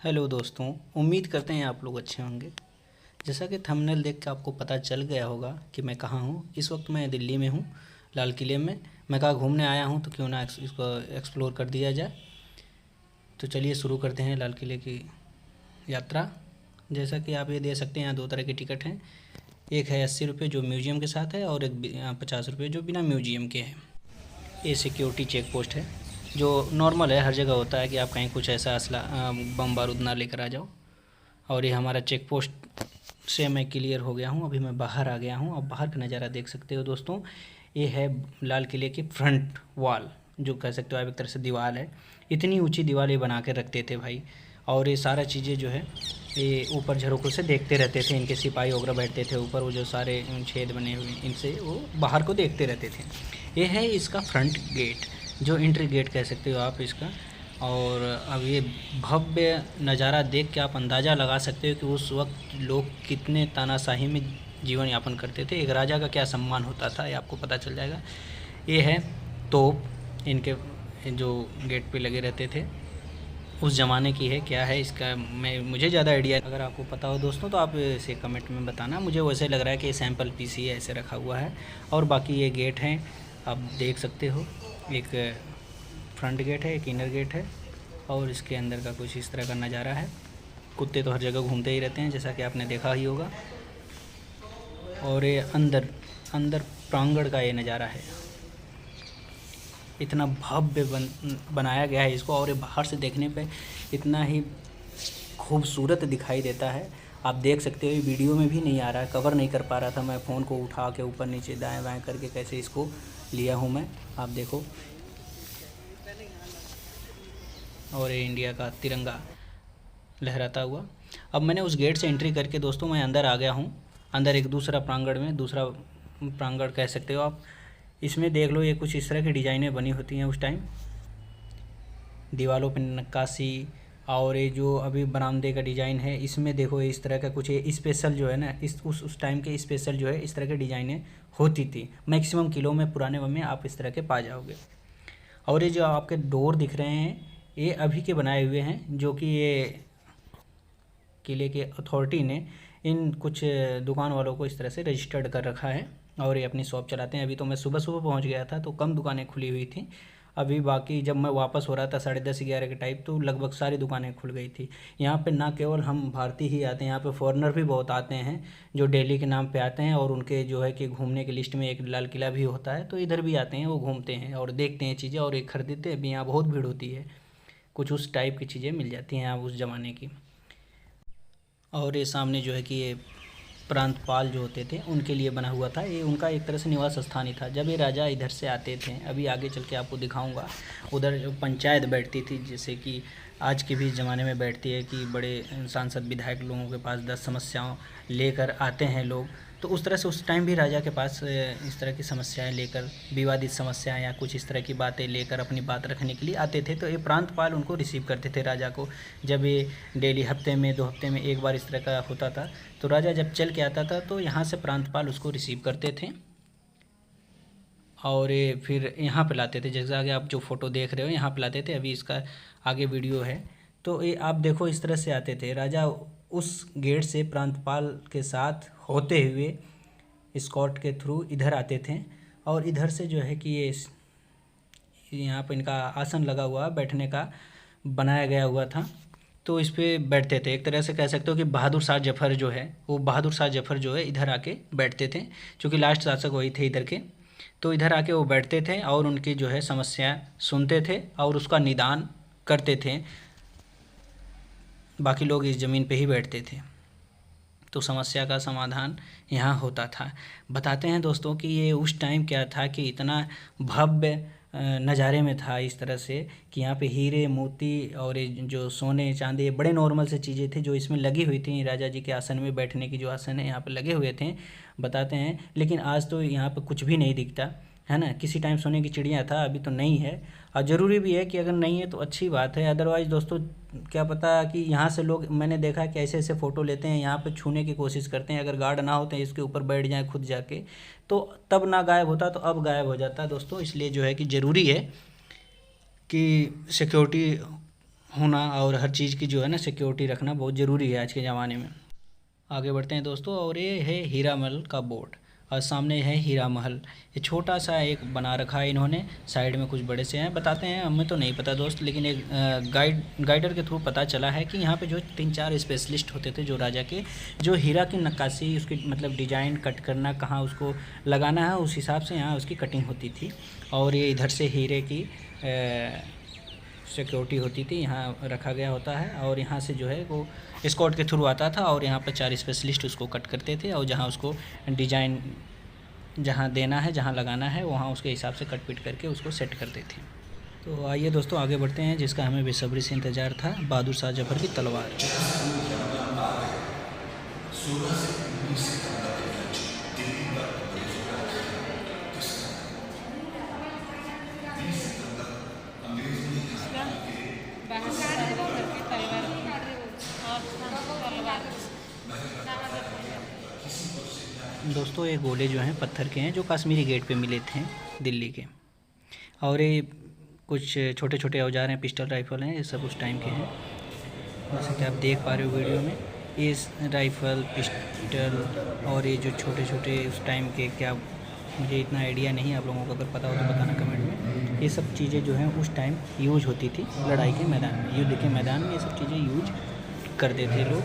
Hello दोस्तों, उम्मीद करते हैं आप लोग अच्छे होंगे। जैसा कि थंबनेल देख के आपको पता चल गया होगा कि मैं कहाँ हूँ। इस वक्त मैं दिल्ली में हूँ, लाल किले में। मैं कहाँ घूमने आया हूँ तो क्यों ना इसको एक्सप्लोर कर दिया जाए। तो चलिए शुरू करते हैं लाल किले की यात्रा। जैसा कि आप ये दे सकते हैं, यहाँ दो तरह के टिकट हैं। एक है 80 रुपये जो म्यूजियम के साथ है, और एक 50 रुपये जो बिना म्यूजियम के है। ये सिक्योरिटी चेक पोस्ट है जो नॉर्मल है, हर जगह होता है कि आप कहीं कुछ ऐसा असला बम बारूद ना लेकर आ जाओ। और ये हमारा चेक पोस्ट से मैं क्लियर हो गया हूँ। अभी मैं बाहर आ गया हूँ। अब बाहर का नज़ारा देख सकते हो दोस्तों। ये है लाल किले की फ्रंट वॉल, जो कह सकते हो आप एक तरह से दीवार है। इतनी ऊंची दीवार ये बना के रखते थे भाई। और ये सारा चीज़ें जो है ये ऊपर झरोखों से देखते रहते थे। इनके सिपाही वगैरह बैठते थे ऊपर, वो जो सारे छेद बने हुए इनसे वो बाहर को देखते रहते थे। ये है इसका फ्रंट गेट, जो एंट्री गेट कह सकते हो आप इसका। और अब ये भव्य नज़ारा देख के आप अंदाज़ा लगा सकते हो कि उस वक्त लोग कितने तानाशाही में जीवन यापन करते थे। एक राजा का क्या सम्मान होता था, ये आपको पता चल जाएगा। ये है तोप, इनके जो गेट पे लगे रहते थे, उस ज़माने की है। क्या है इसका मुझे ज़्यादा आइडिया, अगर आपको पता हो दोस्तों तो आप इसे कमेंट में बताना। मुझे वैसे लग रहा है कि ये सैम्पल पीस ही ऐसे रखा हुआ है। और बाकी ये गेट हैं, आप देख सकते हो। एक फ्रंट गेट है, एक इनर गेट है, और इसके अंदर का कुछ इस तरह का नज़ारा है। कुत्ते तो हर जगह घूमते ही रहते हैं, जैसा कि आपने देखा ही होगा। और ये अंदर अंदर प्रांगण का ये नज़ारा है। इतना भव्य बनाया गया है इसको, और ये बाहर से देखने पे इतना ही खूबसूरत दिखाई देता है। आप देख सकते हो, ये वीडियो में भी नहीं आ रहा है, कवर नहीं कर पा रहा था। मैं फ़ोन को उठा के ऊपर नीचे दाएं बाएं करके कैसे इसको लिया हूँ मैं, आप देखो। और ये इंडिया का तिरंगा लहराता हुआ। अब मैंने उस गेट से एंट्री करके दोस्तों मैं अंदर आ गया हूँ। अंदर एक दूसरा प्रांगण में, दूसरा प्रांगण कह सकते हो आप। इसमें देख लो, ये कुछ इस तरह की डिज़ाइनें बनी होती हैं उस टाइम, दीवारों पर नक्काशी। और ये जो अभी बरामदे का डिज़ाइन है, इसमें देखो इस तरह का कुछ स्पेशल जो है ना, इस उस टाइम के स्पेशल जो है इस तरह की डिज़ाइनें होती थी। मैक्सिमम किलो में पुराने में आप इस तरह के पा जाओगे। और ये जो आपके डोर दिख रहे हैं, ये अभी के बनाए हुए हैं, जो कि ये किले के अथॉरिटी ने इन कुछ दुकान वालों को इस तरह से रजिस्टर्ड कर रखा है, और ये अपनी शॉप चलाते हैं। अभी तो मैं सुबह सुबह पहुंच गया था तो कम दुकानें खुली हुई थी। अभी बाकी जब मैं वापस हो रहा था 10:30-11 के टाइप, तो लगभग सारी दुकानें खुल गई थी। यहाँ पे ना केवल हम भारतीय ही आते हैं, यहाँ पे फॉरेनर भी बहुत आते हैं, जो दिल्ली के नाम पे आते हैं। और उनके जो है कि घूमने की लिस्ट में एक लाल किला भी होता है, तो इधर भी आते हैं, वो घूमते हैं और देखते हैं चीज़ें और एक खरीदते हैं। अभी यहाँ बहुत भीड़ होती है, कुछ उस टाइप की चीज़ें मिल जाती हैं यहाँ उस ज़माने की। और ये सामने जो है कि ये प्रांतपाल जो होते थे उनके लिए बना हुआ था। ये उनका एक तरह से निवास स्थान ही था जब ये राजा इधर से आते थे। अभी आगे चल के आपको दिखाऊंगा। उधर जो पंचायत बैठती थी, जैसे कि आज के भी ज़माने में बैठती है, कि बड़े सांसद विधायक लोगों के पास 10 समस्याओं लेकर आते हैं लोग, तो उस तरह से उस टाइम भी राजा के पास इस तरह की समस्याएं लेकर, विवादित समस्याएं या कुछ इस तरह की बातें लेकर अपनी बात रखने के लिए आते थे। तो ये प्रांतपाल उनको रिसीव करते थे राजा को। जब ये डेली हफ्ते में 2 हफ्ते में एक बार इस तरह का होता था, तो राजा जब चल के आता था तो यहाँ से प्रांतपाल उसको रिसीव करते थे और ये फिर यहाँ पे लाते थे। जैसे आगे आप जो फ़ोटो देख रहे हो यहाँ पे लाते थे। अभी इसका आगे वीडियो है, तो ये आप देखो इस तरह से आते थे राजा। उस गेट से प्रांतपाल के साथ होते हुए स्कॉट के थ्रू इधर आते थे, और इधर से जो है कि ये यहाँ पर इनका आसन लगा हुआ बैठने का बनाया गया हुआ था, तो इस पे बैठते थे। एक तरह से कह सकते हो कि बहादुर शाह जफ़र जो है, वो बहादुर शाह जफ़र जो है इधर आके बैठते थे, क्योंकि लास्ट शासक वही थे इधर के। तो इधर आके वो बैठते थे और उनकी जो है समस्या सुनते थे और उसका निदान करते थे। बाकी लोग इस ज़मीन पे ही बैठते थे, तो समस्या का समाधान यहाँ होता था। बताते हैं दोस्तों कि ये उस टाइम क्या था कि इतना भव्य नज़ारे में था इस तरह से, कि यहाँ पे हीरे मोती और ये जो सोने चांदी बड़े नॉर्मल से चीज़ें थी जो इसमें लगी हुई थी। राजा जी के आसन में बैठने की जो आसन है यहाँ पे लगे हुए थे, बताते हैं। लेकिन आज तो यहाँ पे कुछ भी नहीं दिखता है ना। किसी टाइम सोने की चिड़िया था, अभी तो नहीं है। और ज़रूरी भी है कि अगर नहीं है तो अच्छी बात है। अदरवाइज़ दोस्तों क्या पता कि यहाँ से लोग, मैंने देखा है कि ऐसे ऐसे फ़ोटो लेते हैं, यहाँ पे छूने की कोशिश करते हैं। अगर गार्ड ना होते हैं इसके ऊपर बैठ जाएँ खुद जाके, तो तब ना गायब होता, तो अब गायब हो जाता दोस्तों। इसलिए जो है कि ज़रूरी है कि सिक्योरिटी होना और हर चीज़ की जो है ना सिक्योरिटी रखना बहुत ज़रूरी है आज के ज़माने में। आगे बढ़ते हैं दोस्तों, और ये है हीरा महल का बोर्ड और सामने है हीरा महल। ये छोटा सा एक बना रखा है इन्होंने, साइड में कुछ बड़े से हैं। बताते हैं, हमें तो नहीं पता दोस्त, लेकिन एक गाइडर के थ्रू पता चला है कि यहाँ पे जो 3-4 स्पेशलिस्ट होते थे जो राजा के, जो हीरा की नक्काशी, उसकी मतलब डिजाइन कट करना, कहाँ उसको लगाना है, उस हिसाब से यहाँ उसकी कटिंग होती थी। और ये इधर से हीरे की सिक्योरिटी होती थी, यहाँ रखा गया होता है। और यहाँ से जो है वो स्कॉट के थ्रू आता था और यहाँ पर 4 स्पेशलिस्ट उसको कट करते थे और जहाँ उसको डिजाइन जहाँ देना है, जहाँ लगाना है, वहाँ उसके हिसाब से कट पिट करके उसको सेट करते थे। तो आइए दोस्तों आगे बढ़ते हैं, जिसका हमें बेसब्री से इंतज़ार था, बहादुर शाह जफर की तलवार। दोस्तों ये गोले जो हैं पत्थर के हैं, जो कश्मीरी गेट पे मिले थे दिल्ली के। और ये कुछ छोटे छोटे औजार हैं, पिस्टल राइफ़ल हैं, ये सब उस टाइम के हैं, जैसे कि आप देख पा रहे हो वीडियो में। ये राइफ़ल, पिस्टल और ये जो छोटे छोटे उस टाइम के, क्या मुझे इतना आइडिया नहीं, आप लोगों को अगर पता हो तो बताना कमेंट में। ये सब चीज़ें जो हैं उस टाइम यूज होती थी लड़ाई के मैदान में, युद्ध के मैदान में ये सब चीज़ें यूज करते थे लोग।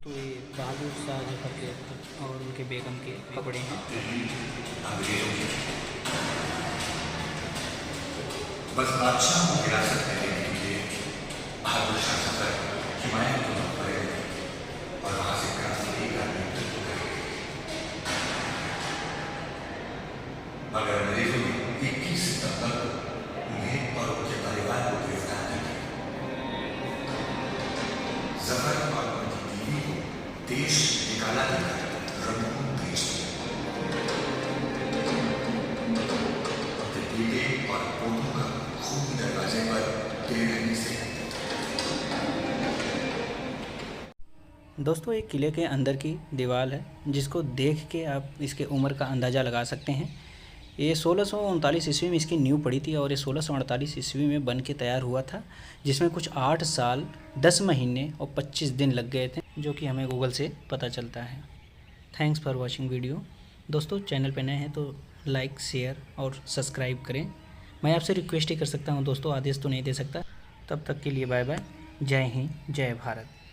तो ये बहादुर शाह जफर के और उनके बेगम के कपड़े हैं। बस बादशाह को हिरासत में लेने के लिए बहादुर शाह जफर हिमायत को पड़े और वहां से क्रांति का नेतृत्व करेंगे। मगर अंग्रेजों ने 21 सितंबर को उन्हें और उनके परिवार को गिरफ्तार कर लिया। जफर और उनकी बीवी को देश निकाला गया, रणभूमि देश में और पोतों का खून दरवाजे पर टेढ़ने से। दोस्तों एक किले के अंदर की दीवार है, जिसको देख के आप इसके उम्र का अंदाज़ा लगा सकते हैं। ये 1639 ईस्वी में इसकी नींव पड़ी थी और ये 1648 ईस्वी में बन के तैयार हुआ था, जिसमें कुछ 8 साल 10 महीने और 25 दिन लग गए थे, जो कि हमें गूगल से पता चलता है। Thanks for watching video. दोस्तों चैनल पे नए हैं तो लाइक, शेयर और सब्सक्राइब करें। मैं आपसे रिक्वेस्ट ही कर सकता हूँ दोस्तों, आदेश तो नहीं दे सकता। तब तक के लिए बाय बाय। जय हिंद, जय भारत।